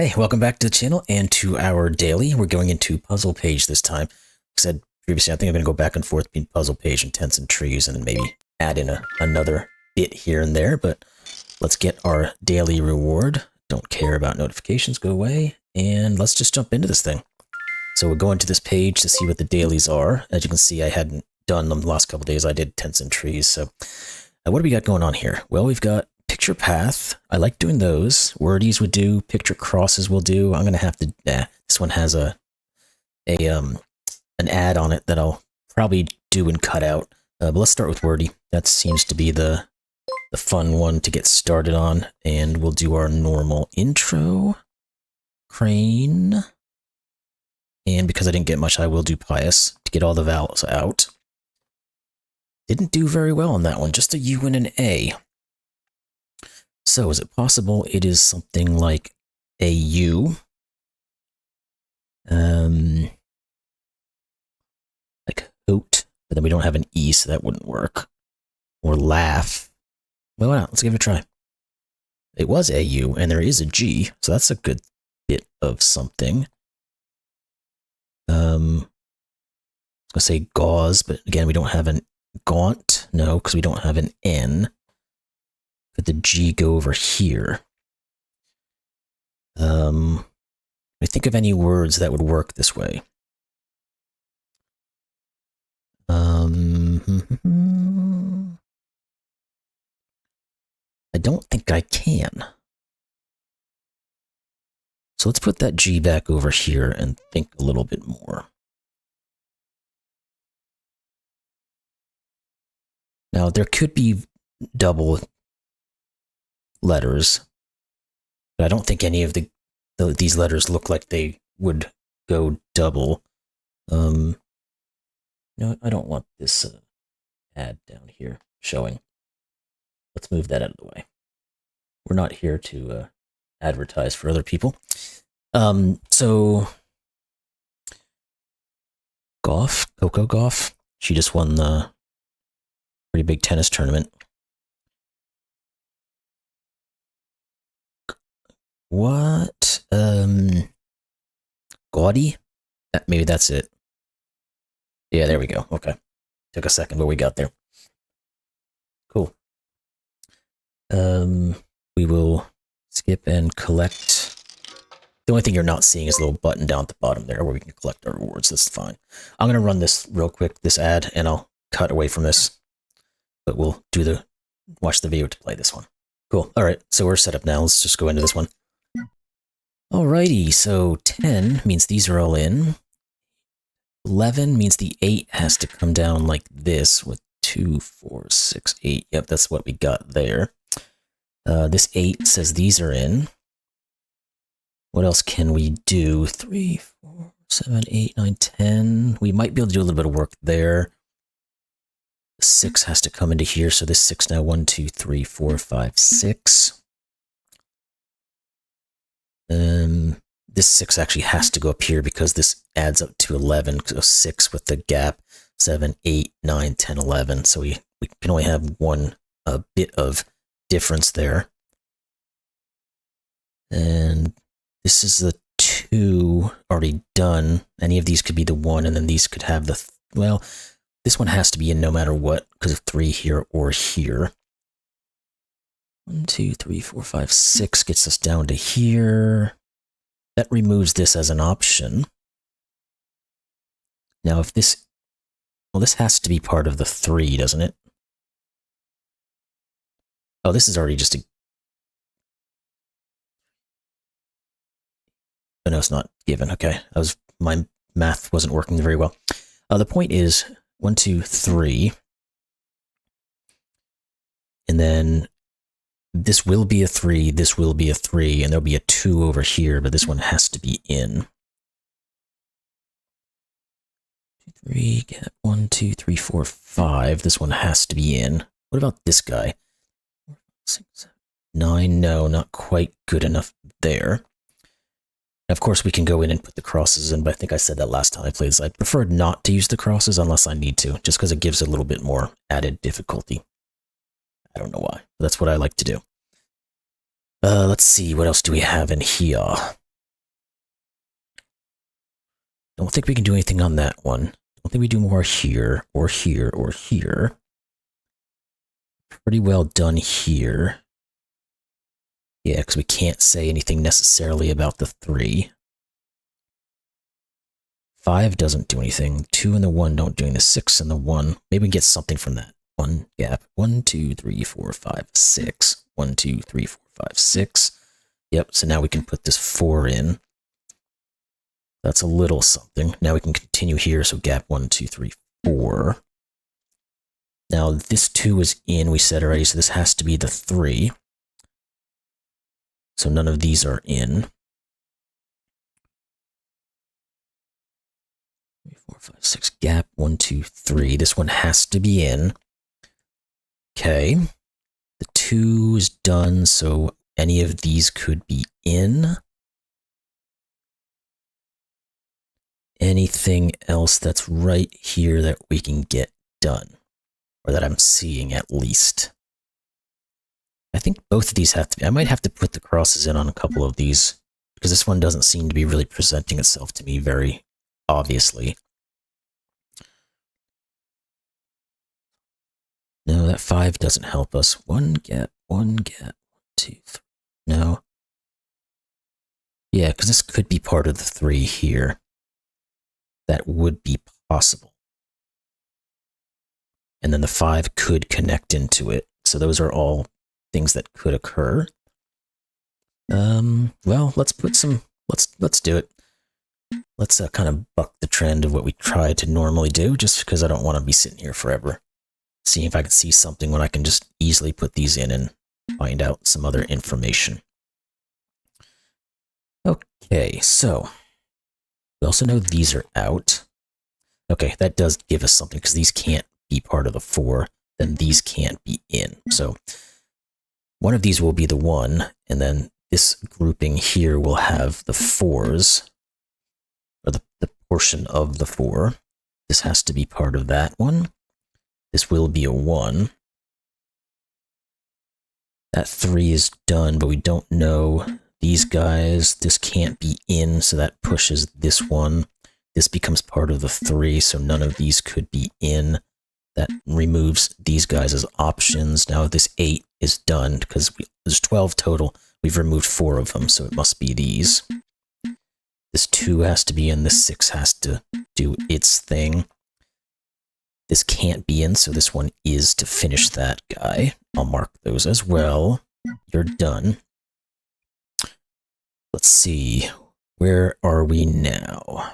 Hey, welcome back to the channel and to our daily. We're going into puzzle page this time. Like I said previously, I think I'm going to go back and forth between puzzle page and tents and trees and then maybe add in another bit here and there. But let's get our daily reward. Don't care about notifications, go away. And let's just jump into this thing. So we'll go into this page to see what the dailies are. As you can see, I hadn't done them the last couple days. I did tents and trees. So what do we got going on here? Well, we've got picture path. I like doing those. Wordies would do. Picture crosses will do. I'm gonna have to. This one has an ad on it that I'll probably do and cut out. But let's start with wordy. That seems to be the fun one to get started on, and we'll do our normal intro. Crane. And because I didn't get much, I will do pious to get all the vowels out. Didn't do very well on that one. Just a U and an A. So is it possible it is something like a U? Like hoot, but then we don't have an E, so that wouldn't work. Or laugh. Well, why not? Let's give it a try. It was a U, and there is a G, so that's a good bit of something. I was going to say gauze, but again, we don't have an gaunt. No, because we don't have an N. Could the G go over here? I think of any words that would work this way. I don't think I can. So let's put that G back over here and think a little bit more. Now, there could be double letters, but I don't think any of these letters look like they would go double. No, I don't want this ad down here showing. Let's move that out of the way. We're not here to advertise for other people. So Coco Gauff, she just won the pretty big tennis tournament. What? Gaudy? Maybe that's it. Yeah, there we go. Okay. Took a second, but we got there. Cool. We will skip and collect. The only thing you're not seeing is a little button down at the bottom there where we can collect our rewards. That's fine. I'm going to run this real quick, this ad, and I'll cut away from this. But we'll watch the video to play this one. Cool. All right, so we're set up now. Let's just go into this one. Alrighty, so 10 means these are all in. 11 means the 8 has to come down like this with 2, 4, 6, 8. Yep, that's what we got there. This 8 says these are in. What else can we do? 3, 4, 7, 8, 9, 10. We might be able to do a little bit of work there. 6 has to come into here, so this 6 now, 1, 2, 3, 4, 5, 6. This 6 actually has to go up here because this adds up to 11, so 6 with the gap, 7, 8, 9, 10, 11. So we can only have one bit of difference there. And this is the 2 already done. Any of these could be the 1, and then these could have the, well, this one has to be in no matter what because of 3 here or here. 1, 2, 3, 4, 5, 6 gets us down to here. That removes this as an option. Now if this, well, this has to be part of the 3, doesn't it? Oh, this is already just a, oh, no, it's not given. Okay, my math wasn't working very well. The point is 1, 2, 3. And then this will be a 3, this will be a 3, and there'll be a 2 over here, but this one has to be in. 2, 3, get 1, 2, 3, 4, 5. This one has to be in. What about this guy? 6, 7, 9, no, not quite good enough there. Of course, we can go in and put the crosses in, but I think I said that last time I played this. I prefer not to use the crosses unless I need to, just because it gives a little bit more added difficulty. I don't know why. That's what I like to do. Let's see, what else do we have in here? Don't think we can do anything on that one. Don't think we do more here, or here, or here. Pretty well done here. Yeah, because we can't say anything necessarily about the 3. 5 doesn't do anything. 2 and the 1 don't do anything. The 6 and the 1. Maybe we can get something from that. 1 gap. 1, 2, 3, 4, 5, 6. 1, 2, 3, 4, 5, 6. Yep, so now we can put this 4 in. That's a little something. Now we can continue here, so gap 1, 2, 3, 4. Now this 2 is in, we said already, so this has to be the 3. So none of these are in. 3, 4, 5, 6, gap 1, 2, 3. This one has to be in. Okay. The 2 is done, so any of these could be in. Anything else that's right here that we can get done, or that I'm seeing at least. I think both of these have to be. I might have to put the crosses in on a couple of these, because this one doesn't seem to be really presenting itself to me very obviously. No, that 5 doesn't help us. 1 gap, 1 gap, 1, 2, 3. No. Yeah, because this could be part of the 3 here. That would be possible. And then the 5 could connect into it. So those are all things that could occur. Well, let's put some, let's do it. Let's kind of buck the trend of what we try to normally do, just because I don't want to be sitting here forever. Seeing if I can see something when I can just easily put these in and find out some other information. Okay, so we also know these are out. Okay, that does give us something, because these can't be part of the 4, then these can't be in. So one of these will be the 1, and then this grouping here will have the 4s, or the portion of the 4. This has to be part of that one. This will be a 1. That 3 is done, but we don't know these guys. This can't be in, so that pushes this one. This becomes part of the 3, so none of these could be in. That removes these guys as options. Now this 8 is done, because there's 12 total. We've removed 4 of them, so it must be these. This 2 has to be in, this 6 has to do its thing. This can't be in, so this one is to finish that guy. I'll mark those as well. You're done. Let's see. Where are we now?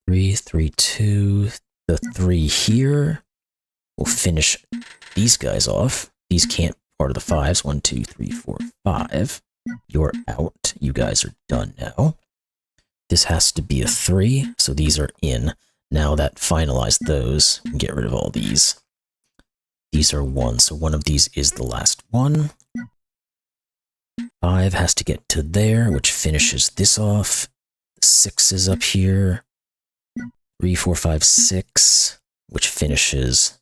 3, 3, 2. The 3 here will finish these guys off. These can't be part of the 5s. 1, 2, 3, 4, 5. You're out. You guys are done now. This has to be a 3, so these are in. Now that finalized those, we can get rid of all these. These are 1, so one of these is the last one. 5 has to get to there, which finishes this off. The 6 is up here. 3, 4, 5, 6, which finishes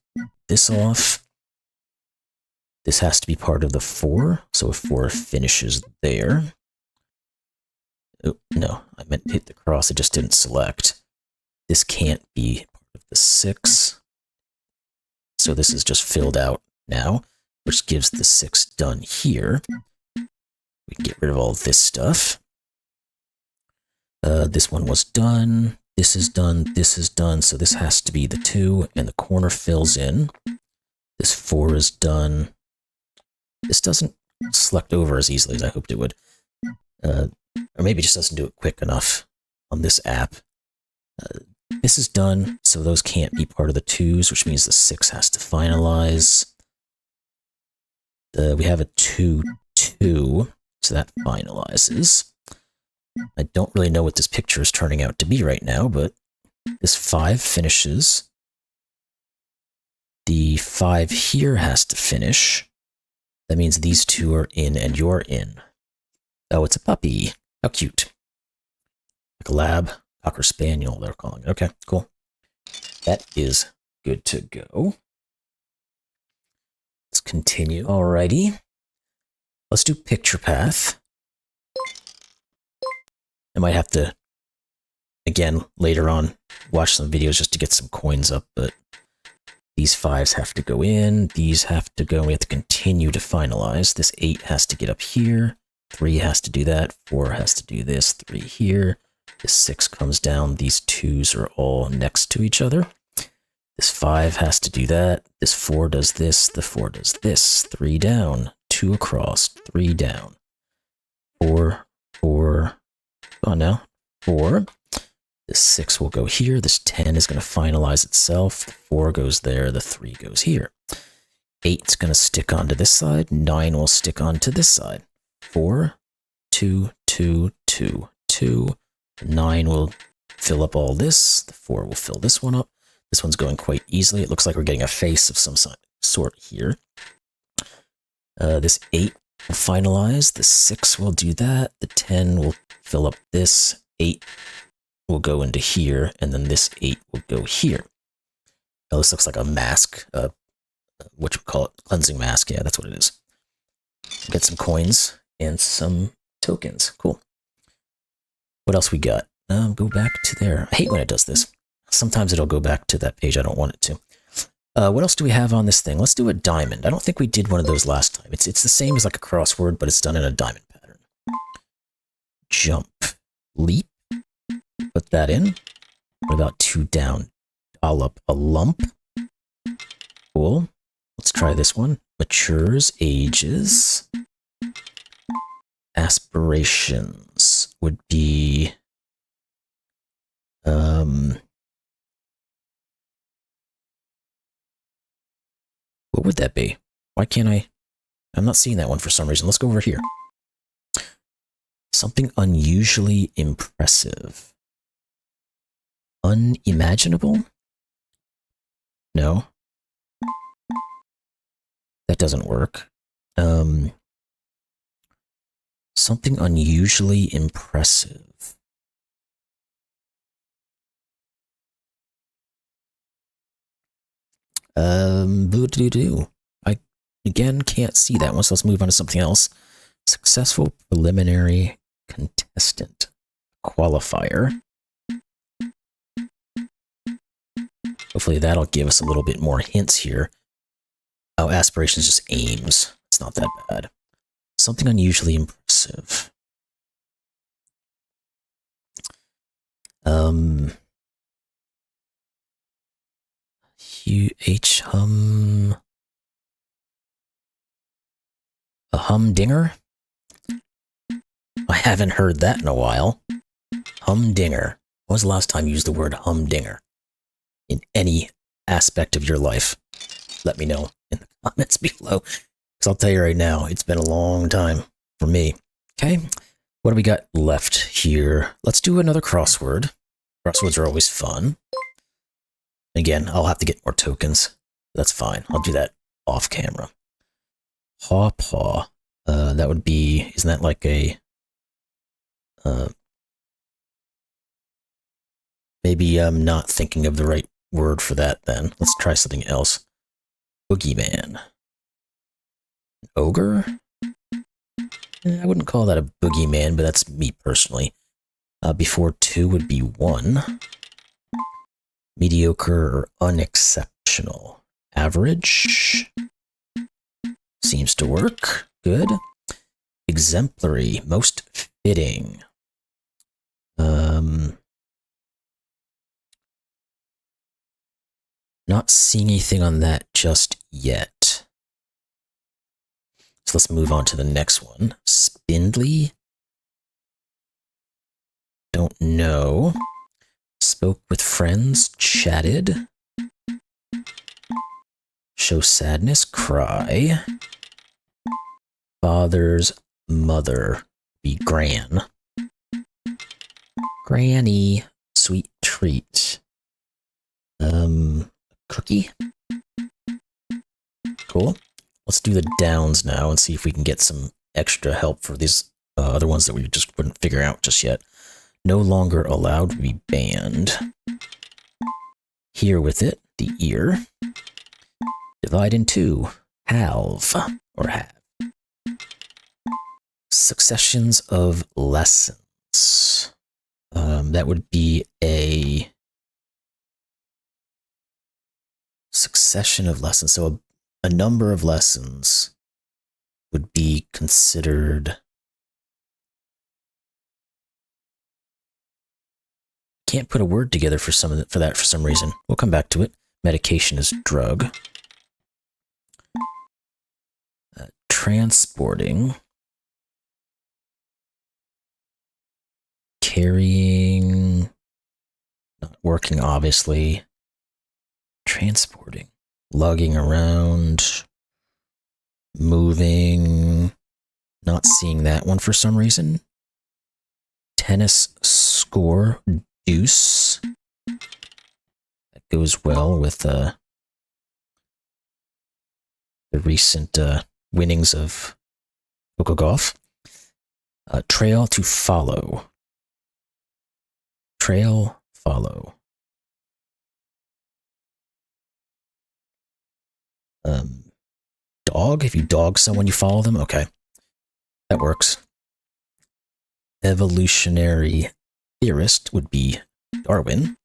this off. This has to be part of the 4, so a 4 finishes there. Oh, no, I meant to hit the cross, it just didn't select. This can't be part of the 6. So this is just filled out now, which gives the 6 done here. We can get rid of all this stuff. This one was done. This is done. This is done. So this has to be the 2, and the corner fills in. This 4 is done. This doesn't select over as easily as I hoped it would. Or maybe it just doesn't do it quick enough on this app. This is done, so those can't be part of the 2s, which means the 6 has to finalize. We have a 2, 2, so that finalizes. I don't really know what this picture is turning out to be right now, but this 5 finishes. The 5 here has to finish. That means these 2 are in and you're in. Oh, it's a puppy. How cute. Like a lab. Cocker Spaniel, they're calling it. Okay, cool. That is good to go. Let's continue. Alrighty. Let's do picture path. I might have to again, later on, watch some videos just to get some coins up, but these 5s have to go in, these have to go, we have to continue to finalize. This 8 has to get up here, 3 has to do that, 4 has to do this, 3 here, this 6 comes down, these 2s are all next to each other. This 5 has to do that, this 4 does this, the 4 does this, 3 down, 2 across, 3 down, 4, 4, oh no, 4. This 6 will go here, this 10 is going to finalize itself, the 4 goes there, the 3 goes here. 8's going to stick onto this side, 9 will stick onto this side. 4, 2, 2, 2, 2. 9 will fill up all this, the 4 will fill this one up. This one's going quite easily. It looks like we're getting a face of some sort here. This 8 will finalize, the 6 will do that, the 10 will fill up this, 8 will go into here, and then this 8 will go here. Oh, this looks like a mask, what you call it, cleansing mask. Yeah, that's what it is. Get some coins and some tokens. Cool. What else we got? Go back to there. I hate when it does this. Sometimes it'll go back to that page I don't want it to. What else do we have on this thing? Let's do a diamond. I don't think we did one of those last time. It's the same as like a crossword, but it's done in a diamond pattern. Jump. Leap. Put that in. What about 2 down? Dollop a lump. Cool. Let's try this one. Matures, ages. Aspirations would be... what would that be? Why can't I... I'm not seeing that one for some reason. Let's go over here. Something unusually impressive. Unimaginable? No. That doesn't work. Something unusually impressive. I again can't see that one, so let's move on to something else. Successful preliminary contestant. Qualifier. Hopefully that'll give us a little bit more hints here. Oh, aspirations just aims. It's not that bad. Something unusually impressive. Hum. A humdinger? I haven't heard that in a while. Humdinger. When was the last time you used the word humdinger? In any aspect of your life? Let me know in the comments below. Because I'll tell you right now, it's been a long time for me. Okay, what do we got left here? Let's do another crossword. Crosswords are always fun. Again, I'll have to get more tokens. That's fine. I'll do that off camera. Paw paw. That would be, isn't that like a... maybe I'm not thinking of the right word for that then. Let's try something else. Boogeyman. Ogre? I wouldn't call that a boogeyman, but that's me personally. Before 2 would be 1. Mediocre or unexceptional. Average. Seems to work. Good. Exemplary. Most fitting. Not seeing anything on that just yet. So let's move on to the next one. Spindly. Don't know. Spoke with friends. Chatted. Show sadness. Cry. Father's mother. Be gran. Granny. Sweet treat. Cookie. Cool. Let's do the downs now and see if we can get some extra help for these other ones that we just wouldn't figure out just yet. No longer allowed to be banned. Here with it, the ear. Divide in 2. Halve, or have. Successions of lessons. That would be a succession of lessons. So a number of lessons would be considered. Can't put a word together for that for some reason. We'll come back to it. Medication is drug. Transporting. Carrying. Not working, obviously. Transporting. Lugging around. Moving. Not seeing that one for some reason. Tennis score. Deuce. That goes well with the recent winnings of Coco Golf. Trail to follow. Trail, follow. Dog, if you dog someone, you follow them. Okay, that works. Evolutionary theorist would be Darwin.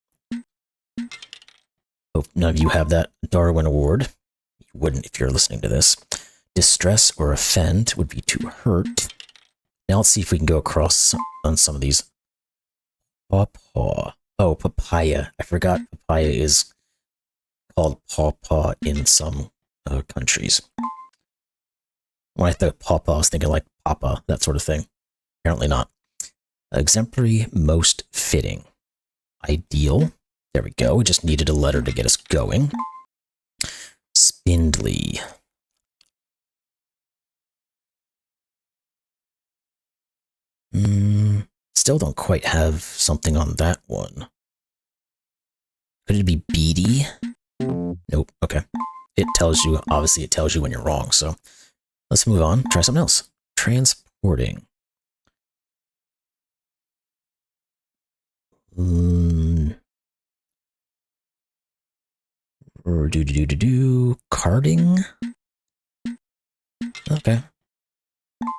Hope none of you have that Darwin Award. You wouldn't if you're listening to this. Distress or offend would be to hurt. Now let's see if we can go across on some of these. Pawpaw. Oh, papaya. I forgot papaya is called pawpaw in some countries. When I thought pawpaw, I was thinking like papa, that sort of thing. Apparently not. Exemplary, most fitting. Ideal. There we go. We just needed a letter to get us going. Spindly. Still don't quite have something on that one. Could it be beady? Nope. Okay. It tells you, obviously it tells you when you're wrong, so let's move on. Try something else. Transporting. Carding? Okay.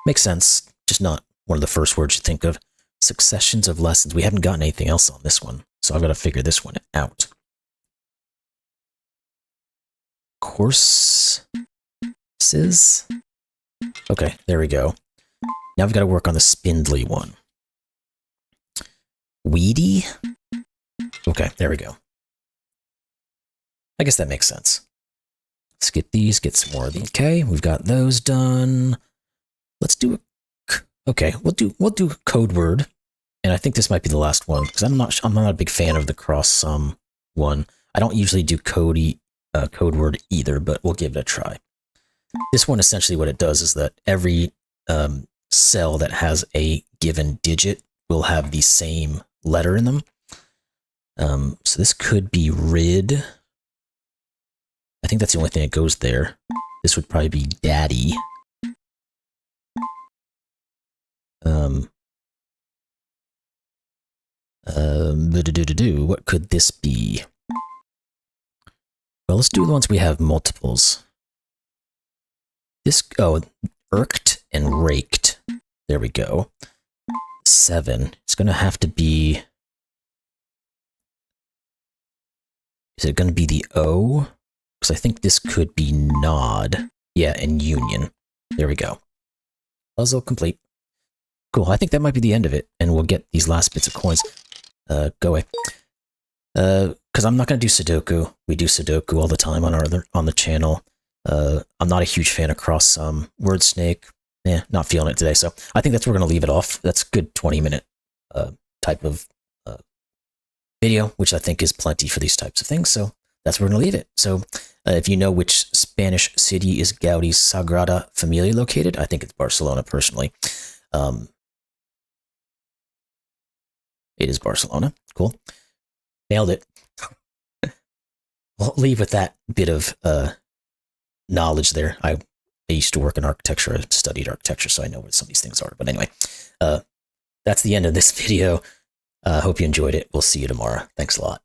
Makes sense. Just not one of the first words you think of. Successions of lessons. We haven't gotten anything else on this one, so I've got to figure this one out. Courses? Okay, there we go. Now I've got to work on the spindly one. Weedy? Okay, there we go. I guess that makes sense. Skip these, get some more of these. Okay, we've got those done. Let's do a... Okay, we'll do code word, and I think this might be the last one because I'm not a big fan of the cross sum one. I don't usually do code word either, but we'll give it a try. This one essentially what it does is that every cell that has a given digit will have the same letter in them. So this could be rid. I think that's the only thing that goes there. This would probably be daddy. What could this be? Well, let's do the ones we have multiples. This, irked and raked. There we go. 7. It's going to have to be... Is it going to be the O? Because I think this could be nod. Yeah, and union. There we go. Puzzle complete. Cool, I think that might be the end of it, and we'll get these last bits of coins. Go away. Because I'm not going to do Sudoku. We do Sudoku all the time on the channel. I'm not a huge fan of cross-sum. Word snake, not feeling it today. So I think that's where we're going to leave it off. That's a good 20-minute type of video, which I think is plenty for these types of things. So that's where we're going to leave it. So if you know which Spanish city is Gaudi's Sagrada Familia located, I think it's Barcelona, personally. It is Barcelona. Cool. Nailed it. I'll leave with that bit of knowledge there. I used to work in architecture. I studied architecture, so I know what some of these things are. But anyway, that's the end of this video. Hope you enjoyed it. We'll see you tomorrow. Thanks a lot.